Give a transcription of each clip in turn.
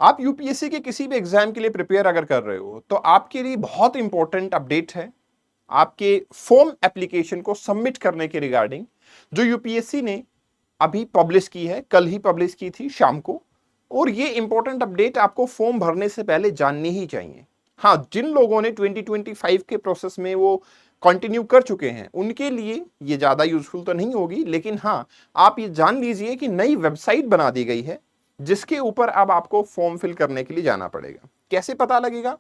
आप यूपीएससी के किसी भी एग्जाम के लिए प्रिपेयर अगर कर रहे हो तो आपके लिए बहुत इंपॉर्टेंट अपडेट है आपके फॉर्म एप्लीकेशन को सबमिट करने के रिगार्डिंग, जो यूपीएससी ने अभी पब्लिश की है, कल ही पब्लिश की थी शाम को। और ये इंपॉर्टेंट अपडेट आपको फॉर्म भरने से पहले जाननी ही चाहिए। हाँ, जिन लोगों ने 2025 के प्रोसेस में वो कंटिन्यू कर चुके हैं उनके लिए ये ज्यादा यूजफुल तो नहीं होगी, लेकिन हाँ, आप ये जान लीजिए कि नई वेबसाइट बना दी गई है जिसके ऊपर अब आपको फॉर्म फिल करने के लिए जाना पड़ेगा। कैसे पता लगेगा?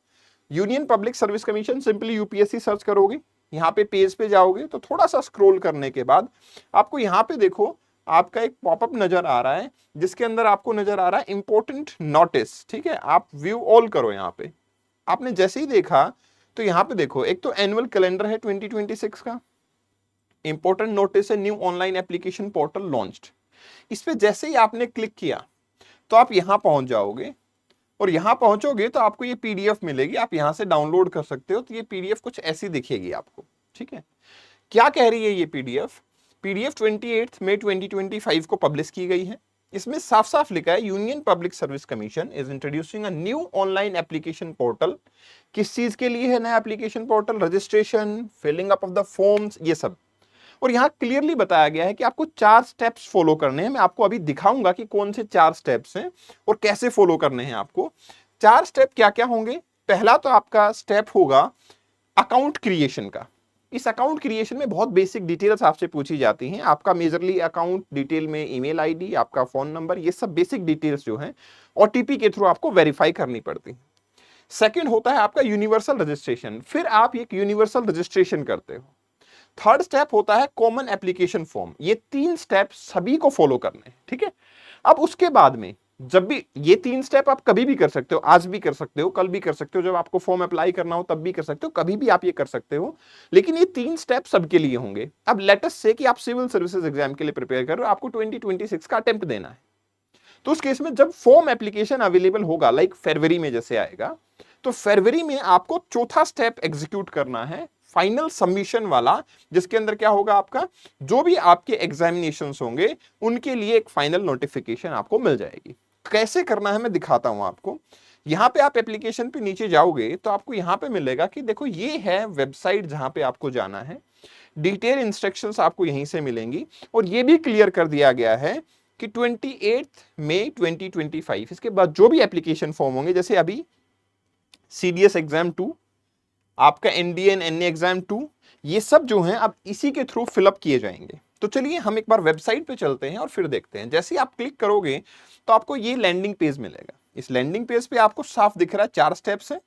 Union public service commission, simply UPSC search करोगे, यहाँ पे पेज पे जाओगे तो थोड़ा सा स्क्रॉल करने के बाद आपको यहाँ पे देखो आपका एक पॉपअप नजर आ रहा है जिसके अंदर आपको नजर आ रहा है इंपॉर्टेंट नोटिस। ठीक है, आप व्यू ऑल करो। यहाँ पे आपने जैसे ही देखा तो यहाँ पे देखो, एक तो एनुअल कैलेंडर है 2026 का, इंपॉर्टेंट नोटिस है, new online application portal launched. इस पे जैसे ही आपने क्लिक किया तो आप यहां पहुंच जाओगे और यहां पहुंचोगे तो आपको ये पीडीएफ मिलेगी, आप यहां से डाउनलोड कर सकते हो। तो ये पीडीएफ कुछ ऐसी दिखेगी आपको। ठीक है, क्या कह रही है ये पीडीएफ? पीडीएफ 28 मई 2025 को पब्लिश की गई है। इसमें साफ साफ लिखा है union public service commission is introducing a new online application portal. किस चीज के लिए है नया application portal? Registration, filling up of the forms, ये सब। और यहां क्लियरली बताया गया है कि आपको 4 स्टेप्स फॉलो करने हैं। मैं आपको अभी दिखाऊंगा कि कौन से 4 स्टेप्स हैं और कैसे फॉलो करने हैं आपको। 4 स्टेप क्या क्या होंगे? पहला तो आपका स्टेप होगा अकाउंट क्रिएशन का। इस अकाउंट क्रिएशन में बहुत बेसिक डिटेल्स आपसे पूछी जाती हैं। आपका मेजरली अकाउंट डिटेल में ईमेल आईडी, आपका फोन नंबर, ये सब बेसिक डिटेल्स जो हैं ओटीपी के थ्रू आपको वेरीफाई करनी पड़ती है। सेकंड होता है आपका यूनिवर्सल रजिस्ट्रेशन, फिर आप एक यूनिवर्सल रजिस्ट्रेशन करते हो। थर्ड स्टेप होता है कॉमन एप्लीकेशन फॉर्म। ये 3 स्टेप सभी को फॉलो करने हैं। ठीक है, अब उसके बाद में जब भी ये 3 स्टेप आप कभी भी कर सकते हो, आज भी कर सकते हो, कल भी कर सकते हो, जब आपको फॉर्म अप्लाई करना हो तब भी कर सकते हो, कभी भी आप ये कर सकते हो। लेकिन ये 3 स्टेप सबके लिए होंगे। अब लेटेस्ट से कि आप सिविल सर्विसेज एग्जाम के लिए प्रिपेयर कर रहे हो, आपको 2026 का अटेम्प्ट देना है। तो उस केस में जब फॉर्म एप्लीकेशन अवेलेबल होगा, लाइक फरवरी में जैसे आएगा, तो फरवरी में आपको चौथा स्टेप एग्जीक्यूट करना है, फाइनल सबमिशन वाला, जिसके अंदर क्या होगा, आपका जो भी आपके एग्जामिनेशंस होंगे उनके लिए एक फाइनल नोटिफिकेशन आपको मिल जाएगी। कैसे करना है मैं दिखाता हूं आपको। यहां पे आप एप्लीकेशन पे नीचे जाओगे तो आपको यहां पे मिलेगा कि देखो ये है वेबसाइट जहां पे आपको जाना है। डिटेल इंस्ट्रक्शंस आपको यहीं से मिलेंगी और ये भी क्लियर कर दिया गया है कि 28 मई 2025 इसके बाद जो भी एप्लीकेशन फॉर्म होंगे, जैसे अभी सीडीएस एग्जाम 2, आपका एनडीए एंड एनए एग्जाम 2, ये सब जो हैं अब इसी के थ्रू फिलअप किए जाएंगे। तो चलिए हम एक बार वेबसाइट पे चलते हैं और फिर देखते हैं। जैसे ही आप क्लिक करोगे तो आपको ये लैंडिंग पेज मिलेगा। इस लैंडिंग पेज पे आपको साफ दिख रहा है 4 स्टेप्स है,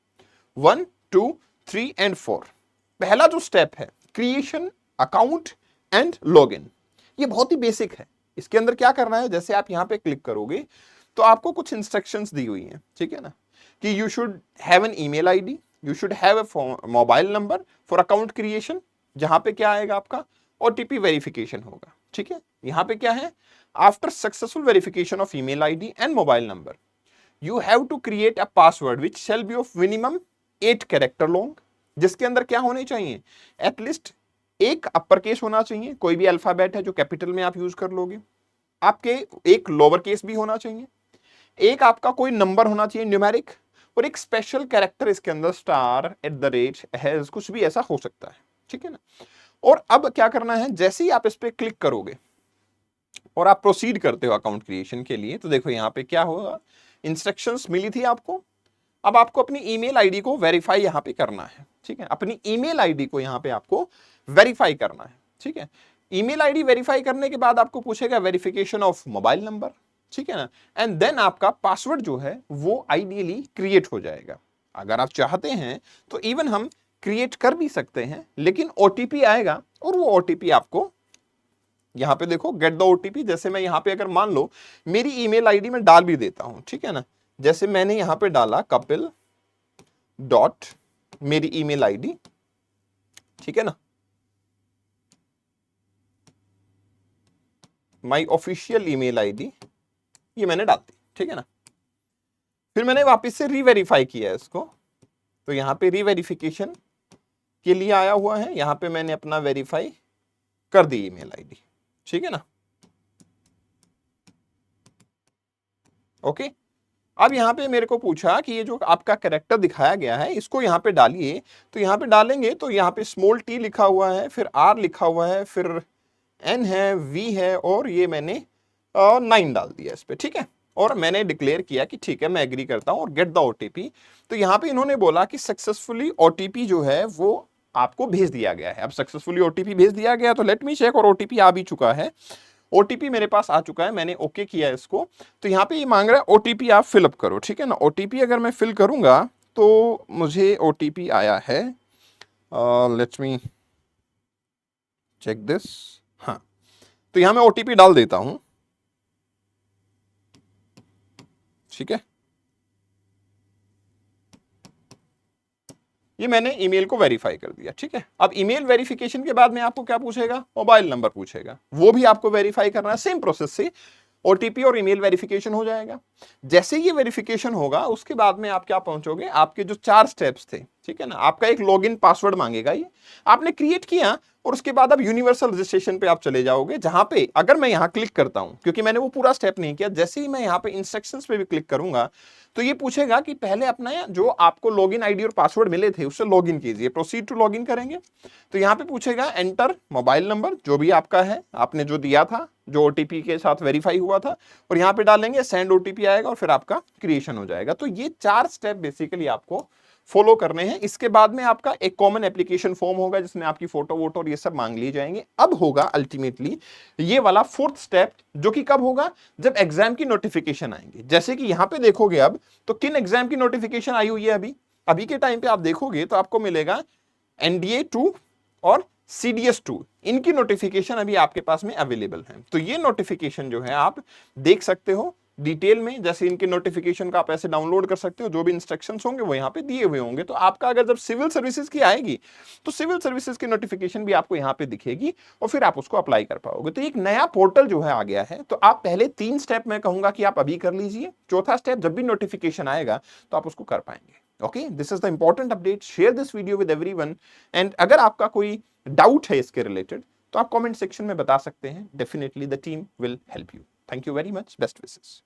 1, 2, 3 एंड 4। पहला जो स्टेप है क्रिएशन अकाउंट एंड लॉगिन, ये बहुत ही बेसिक है। इसके अंदर क्या करना है, जैसे आप यहां पे क्लिक करोगे तो आपको कुछ इंस्ट्रक्शंस दी हुई हैं। ठीक है ना, कि you should have an email ID, you should have a mobile number for account creation, जहां पे क्या आएगा, आपका ओटीपी वेरिफिकेशन होगा। ठीक है, यहां पे क्या है, after successful verification of email ID and mobile number you have to create a password which shall be of minimum 8 character long, जिसके अंदर क्या होने चाहिए, एटलीस्ट एक अपर केस होना चाहिए, कोई भी अल्फाबेट है जो कैपिटल में आप यूज कर लोगे, आपके एक लोअर केस भी होना चाहिए, एक आपका कोई नंबर होना चाहिए न्यूमेरिक, और एक स्पेशल कैरेक्टर इसके अंदर star, at the rate, has, कुछ भी ऐसा हो सकता है। ठीक है ना, और अब क्या करना है, जैसे ही आप इस पे क्लिक करोगे और आप प्रोसीड करते हो अकाउंट क्रिएशन के लिए, तो देखो यहां पे क्या होगा, इंस्ट्रक्शंस मिली थी आपको। अब आपको अपनी ईमेल आईडी को वेरीफाई यहां पे करना है। ठीक है, अपनी ईमेल आईडी को यहां पे आपको वेरीफाई करना है। ठीक है, ईमेल आईडी वेरीफाई करने के बाद आपको पूछेगा वेरिफिकेशन ऑफ मोबाइल नंबर। ठीक है ना, एंड देन आपका पासवर्ड जो है वो आइडियली क्रिएट हो जाएगा। अगर आप चाहते हैं तो इवन हम क्रिएट कर भी सकते हैं, लेकिन ओटीपी आएगा और वो ओटीपी आपको यहां पे देखो, गेट द ओटीपी, जैसे मैं यहां पे अगर मान लो मेरी ईमेल आईडी में डाल भी देता हूं। ठीक है ना, जैसे मैंने यहां पे डाला कपिल डॉट मेरी ईमेल आईडी। ठीक है ना, माई ऑफिशियल ईमेल आईडी, ये मैंने डाल दी। ठीक है ना, फिर मैंने वापस से रीवेरीफाई किया है इसको, तो यहां पे रीवेरिफिकेशन के लिए आया हुआ है, यहां पे मैंने अपना वेरीफाई कर दी ईमेल आईडी। ठीक है ना, ओके। अब यहाँ पे मेरे को पूछा कि ये जो आपका कैरेक्टर दिखाया गया है इसको यहाँ पे डालिए, तो यहाँ पे डालेंगे तो यहाँ पे स्मॉल टी लिखा हुआ है, फिर आर लिखा हुआ है, फिर एन है, वी है, और ये मैंने 9 डाल दिया इस पे, ठीक है। और मैंने डिक्लेयर किया कि ठीक है मैं एग्री करता हूं और गेट द ओटीपी। तो यहाँ पे इन्होंने बोला कि सक्सेसफुली ओटीपी जो है वो आपको भेज दिया गया है। अब सक्सेसफुली ओटीपी भेज दिया गया तो लेट मी चेक, और ओटीपी आ भी चुका है। ओटीपी मेरे पास आ चुका है, मैंने ओके किया इसको। तो यहाँ पे ये मांग रहा है ओटीपी आप फिलअप करो, ठीक है ना। ओटीपी अगर मैं फिल करूंगा तो मुझे ओटीपी आया है, लेट्स मी चेक दिस। हाँ, तो यहाँ मैं ओटीपी डाल देता हूं, ठीक है। ये मैंने ईमेल को वेरीफाई कर दिया, ठीक है। अब ईमेल वेरिफिकेशन के बाद में आपको क्या पूछेगा, मोबाइल नंबर पूछेगा, वो भी आपको वेरीफाई करना है। सेम प्रोसेस से ओटीपी और ईमेल वेरिफिकेशन हो जाएगा। जैसे ये वेरिफिकेशन होगा उसके बाद में आप क्या पहुंचोगे, आपके जो 4 स्टेप्स थे, ठीक है ना, आपका एक लॉगिन पासवर्ड मांगेगा, ये आपने क्रिएट किया, और उसके बाद अब यूनिवर्सल रजिस्ट्रेशन पे आप चले जाओगे, जहां पे अगर मैं यहां क्लिक करता हूं, क्योंकि मैंने वो पूरा स्टेप नहीं किया, जैसे ही मैं यहां पे इंस्ट्रक्शंस पे भी क्लिक करूंगा तो ये पूछेगा कि पहले अपना जो आपको लॉगिन आईडी और पासवर्ड मिले थे उससे लॉगिन कीजिए, प्रोसीड टू लॉगिन करेंगे। तो यहां पे पूछेगा एंटर मोबाइल नंबर जो भी आपका है, आपने जो दिया था, जो ओटीपी के साथ वेरीफाई हुआ था, और यहां पे डालेंगे सेंड ओटीपी आएगा और फिर आपका क्रिएशन हो जाएगा। तो ये 4 स्टेप बेसिकली आपको फॉलो करने हैं। इसके बाद में आपका एक कॉमन एप्लीकेशन फॉर्म होगा जिसमें आपकी फोटो वोटो और ये सब मांग लिए जाएंगे। अब होगा अल्टीमेटली ये वाला 4th स्टेप, जो कि कब होगा, जब एग्जाम की नोटिफिकेशन आएंगे। जैसे कि यहां पे देखोगे अब तो किन एग्जाम की नोटिफिकेशन आई हुई है अभी के टाइम पे आप देखोगे तो आपको मिलेगा एनडीए 2 और सीडीएस 2, इनकी नोटिफिकेशन अभी आपके पास में अवेलेबल है। तो ये नोटिफिकेशन जो है आप देख सकते हो डिटेल में, जैसे इनके नोटिफिकेशन का आप ऐसे डाउनलोड कर सकते हो, जो भी इंस्ट्रक्शंस होंगे वो यहाँ पे दिए हुए होंगे। तो आपका अगर जब सिविल सर्विसेज की आएगी तो सिविल सर्विसेज की नोटिफिकेशन भी आपको यहाँ पे दिखेगी और फिर आप उसको अप्लाई कर पाओगे। तो एक नया पोर्टल जो है आ गया है। तो आप पहले 3 स्टेप मैं कहूंगा कि आप अभी कर लीजिए, 4था स्टेप जब भी नोटिफिकेशन आएगा तो आप उसको कर पाएंगे। Okay, this is the important update, share this video with everyone. And अगर आपका कोई डाउट है इसके रिलेटेड तो आप कमेंट सेक्शन में बता सकते हैं, definitely the team will help you. Thank you very much, best wishes.